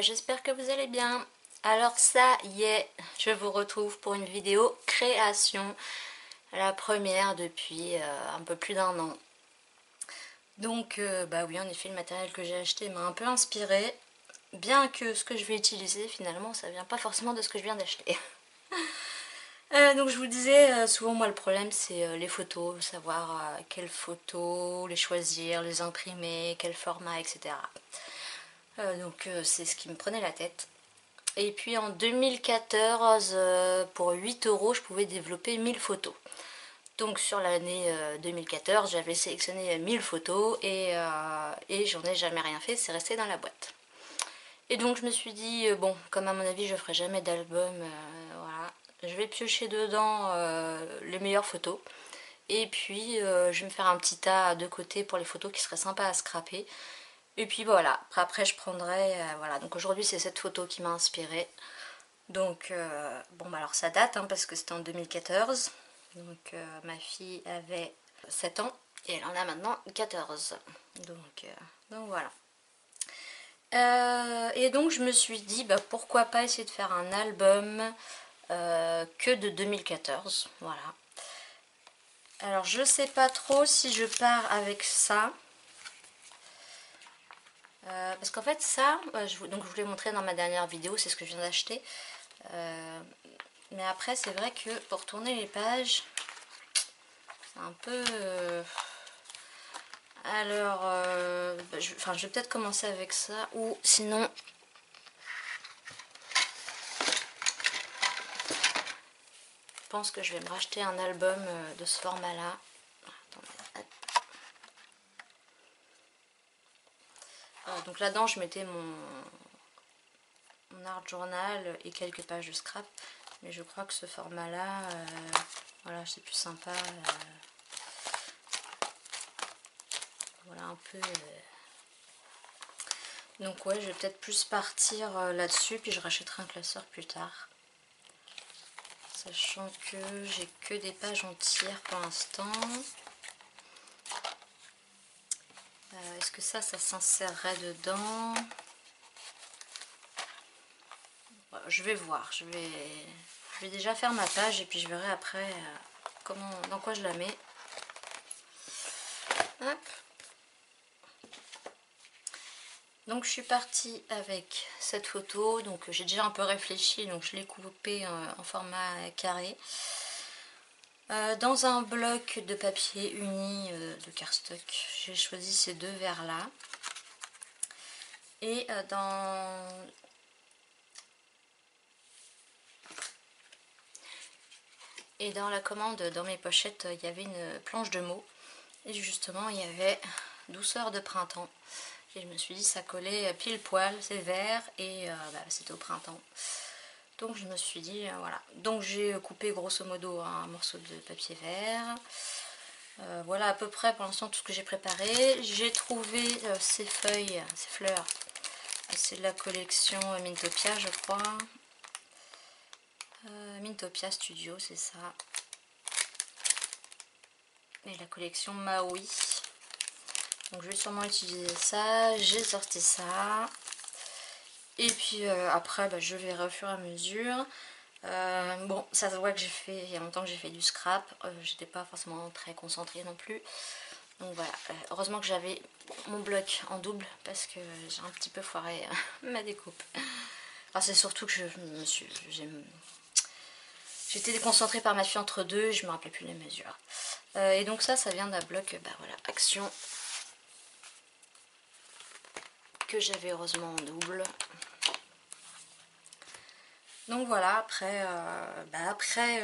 j'espère que vous allez bien. Alors ça y est, je vous retrouve pour une vidéo création, la première depuis un peu plus d'un an. Donc bah oui, en effet, le matériel que j'ai acheté m'a un peu inspiré, bien que ce que je vais utiliser finalement ça vient pas forcément de ce que je viens d'acheter. Donc je vous disais, souvent moi le problème c'est les photos, savoir quelles photos, les choisir, les imprimer, quel format, etc. Donc c'est ce qui me prenait la tête. Et puis en 2014, pour 8 euros, je pouvais développer 1000 photos. Donc sur l'année 2014, j'avais sélectionné 1000 photos et j'en ai jamais rien fait, c'est resté dans la boîte. Et donc je me suis dit, bon, comme à mon avis je ferai jamais d'album, voilà, je vais piocher dedans les meilleures photos. Et puis je vais me faire un petit tas de côté pour les photos qui seraient sympas à scraper. Et puis voilà, après je prendrai, voilà, donc aujourd'hui c'est cette photo qui m'a inspirée. Donc bon bah alors ça date hein, parce que c'était en 2014. Donc ma fille avait 7 ans et elle en a maintenant 14. Donc voilà. Et donc je me suis dit bah, pourquoi pas essayer de faire un album que de 2014. Voilà. Alors je sais pas trop si je pars avec ça. Parce qu'en fait ça, donc je vous l'ai montré dans ma dernière vidéo, c'est ce que je viens d'acheter. Mais après c'est vrai que pour tourner les pages, c'est un peu... Alors, je vais peut-être commencer avec ça, ou sinon... Je pense que je vais me racheter un album de ce format-là. Donc là-dedans, je mettais mon art journal et quelques pages de scrap. Mais je crois que ce format-là, voilà, c'est plus sympa. Voilà un peu... Donc ouais, je vais peut-être plus partir là-dessus, puis je rachèterai un classeur plus tard. Sachant que j'ai que des pages entières pour l'instant. Est-ce que ça s'insérerait dedans? Je vais voir, je vais déjà faire ma page et puis je verrai après dans quoi je la mets. Hop. Donc je suis partie avec cette photo, donc j'ai déjà un peu réfléchi, donc je l'ai coupée en format carré. Dans un bloc de papier uni de cardstock, j'ai choisi ces deux verres là. Et dans la commande, dans mes pochettes, il y avait une planche de mots. Et justement, il y avait douceur de printemps. Et je me suis dit, ça collait pile poil, c'est vert, et c'était au printemps. Donc je me suis dit, voilà. Donc j'ai coupé grosso modo un morceau de papier vert. Voilà à peu près pour l'instant tout ce que j'ai préparé. J'ai trouvé ces feuilles, ces fleurs. C'est de la collection Mintopia, je crois. Mintopia Studio, c'est ça. Et la collection Maui. Donc je vais sûrement utiliser ça. J'ai sorti ça. Et puis après, je verrai au fur et à mesure. Bon, ça se voit que il y a longtemps que j'ai fait du scrap. J'étais pas forcément très concentrée non plus. Donc voilà, heureusement que j'avais mon bloc en double parce que j'ai un petit peu foiré ma découpe. Alors c'est surtout que j'étais déconcentrée par ma fille entre deux et je me rappelais plus les mesures. Et donc ça vient d'un bloc, voilà, Action, que j'avais heureusement en double. Donc voilà, après, il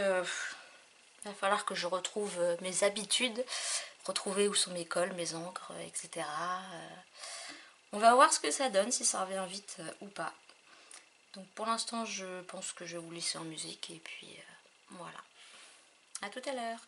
va falloir que je retrouve mes habitudes, retrouver où sont mes cols, mes encres, etc. On va voir ce que ça donne, si ça revient vite ou pas. Donc pour l'instant, je pense que je vais vous laisser en musique et puis voilà. À tout à l'heure.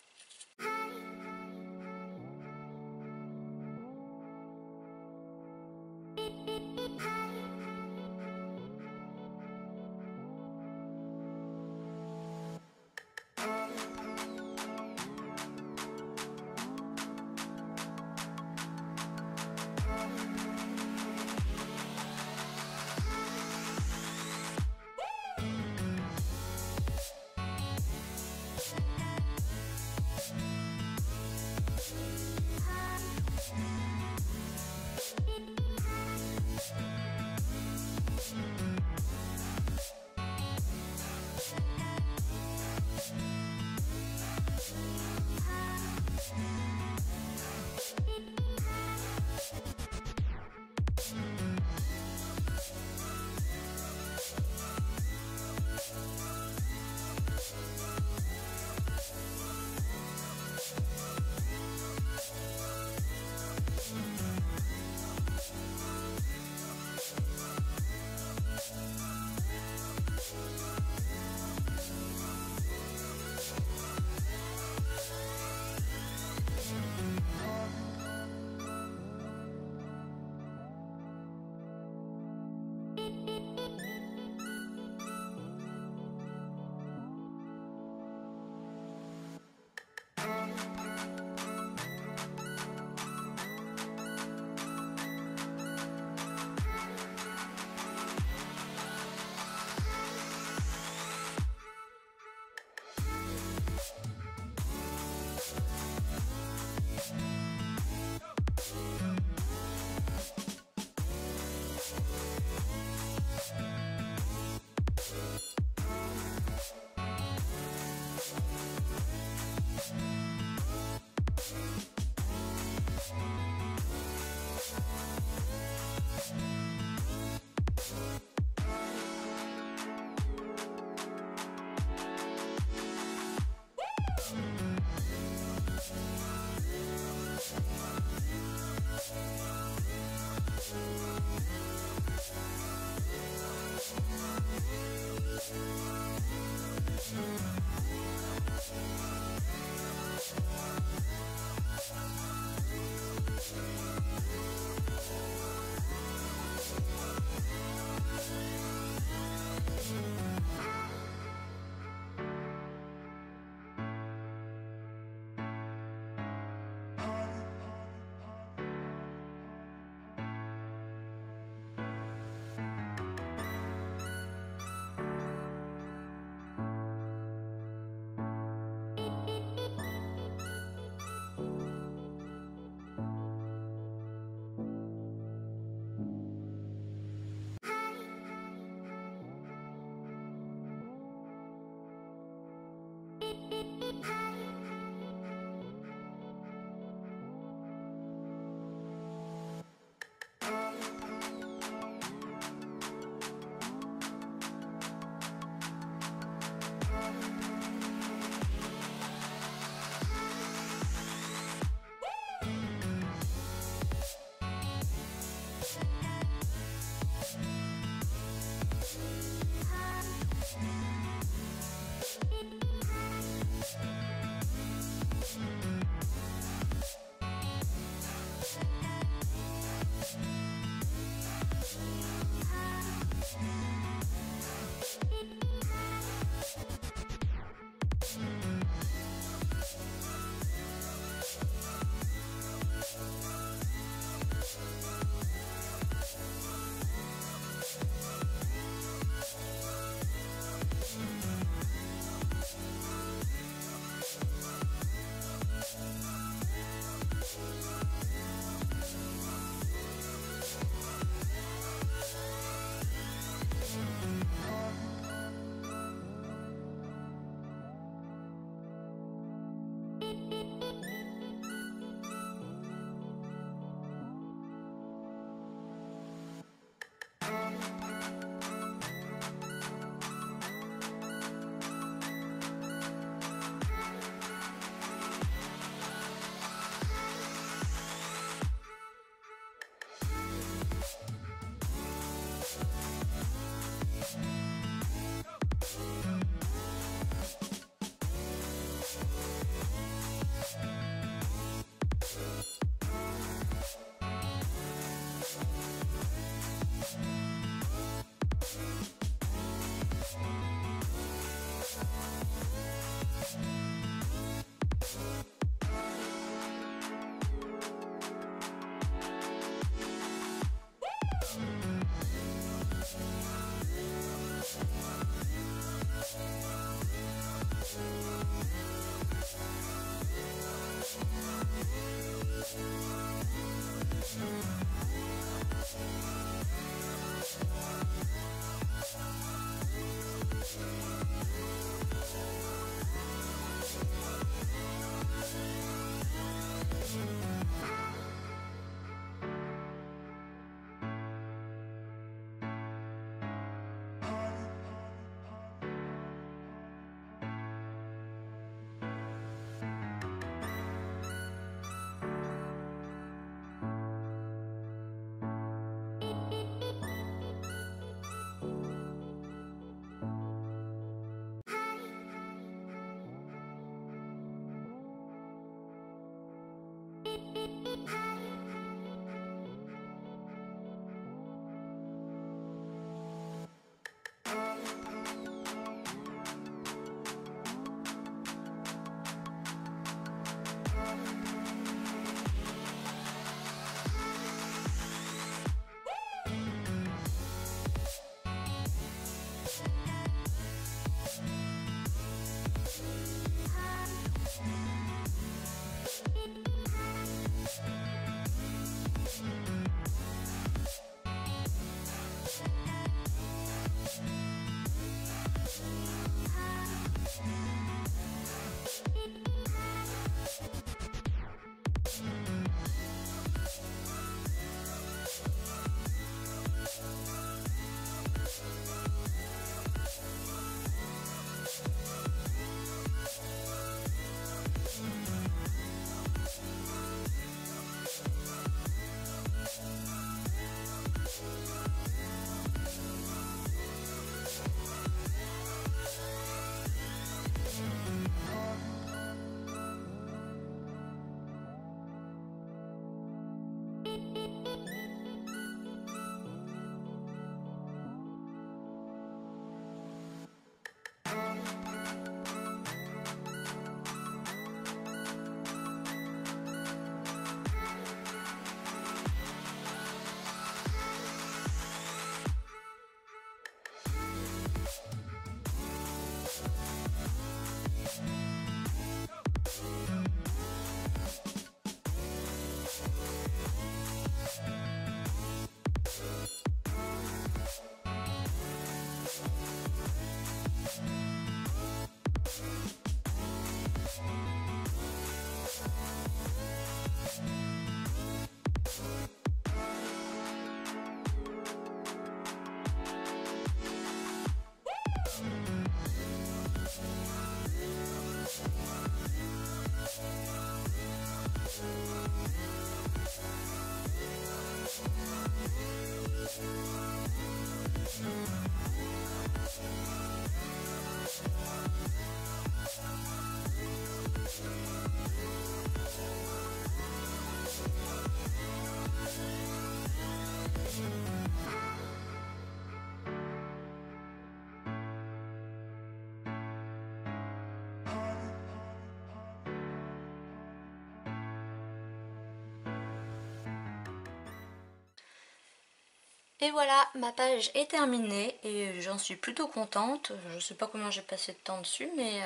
Et voilà, ma page est terminée et j'en suis plutôt contente. Je sais pas combien j'ai passé de temps dessus, mais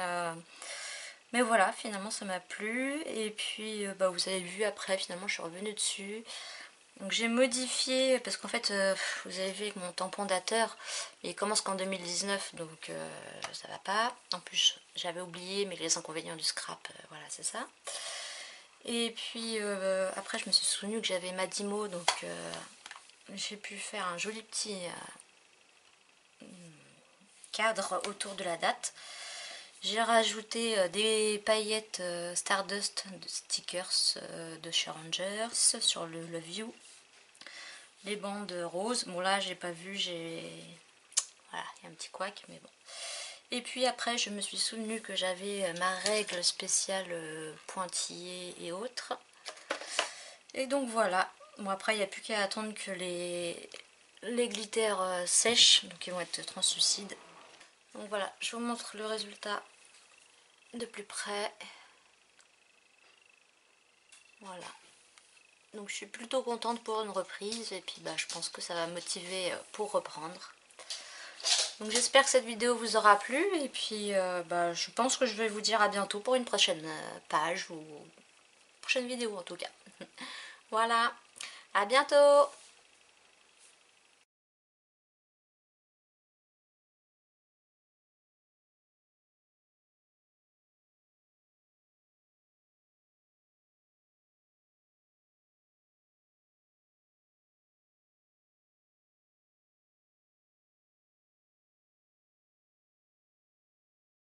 voilà, finalement ça m'a plu. Et puis bah, vous avez vu après, finalement je suis revenue dessus. Donc j'ai modifié, parce qu'en fait, vous avez vu avec mon tampon dateur, il commence qu'en 2019, donc ça va pas. En plus j'avais oublié, mais les inconvénients du scrap, voilà c'est ça. Et puis après je me suis souvenu que j'avais Madimo, donc j'ai pu faire un joli petit cadre autour de la date. J'ai rajouté des paillettes Stardust de stickers de chez Rangers sur le view. Les bandes roses, bon là j'ai pas vu, voilà, il y a un petit couac, mais bon. Et puis après je me suis souvenu que j'avais ma règle spéciale pointillée et autres. Et donc voilà, bon après il n'y a plus qu'à attendre que les glitters sèchent, donc ils vont être translucides. Donc voilà, je vous montre le résultat de plus près. Voilà. Donc je suis plutôt contente pour une reprise et puis bah, je pense que ça va me motiver pour reprendre. Donc j'espère que cette vidéo vous aura plu et puis bah, je pense que je vais vous dire à bientôt pour une prochaine page ou prochaine vidéo en tout cas. Voilà, à bientôt!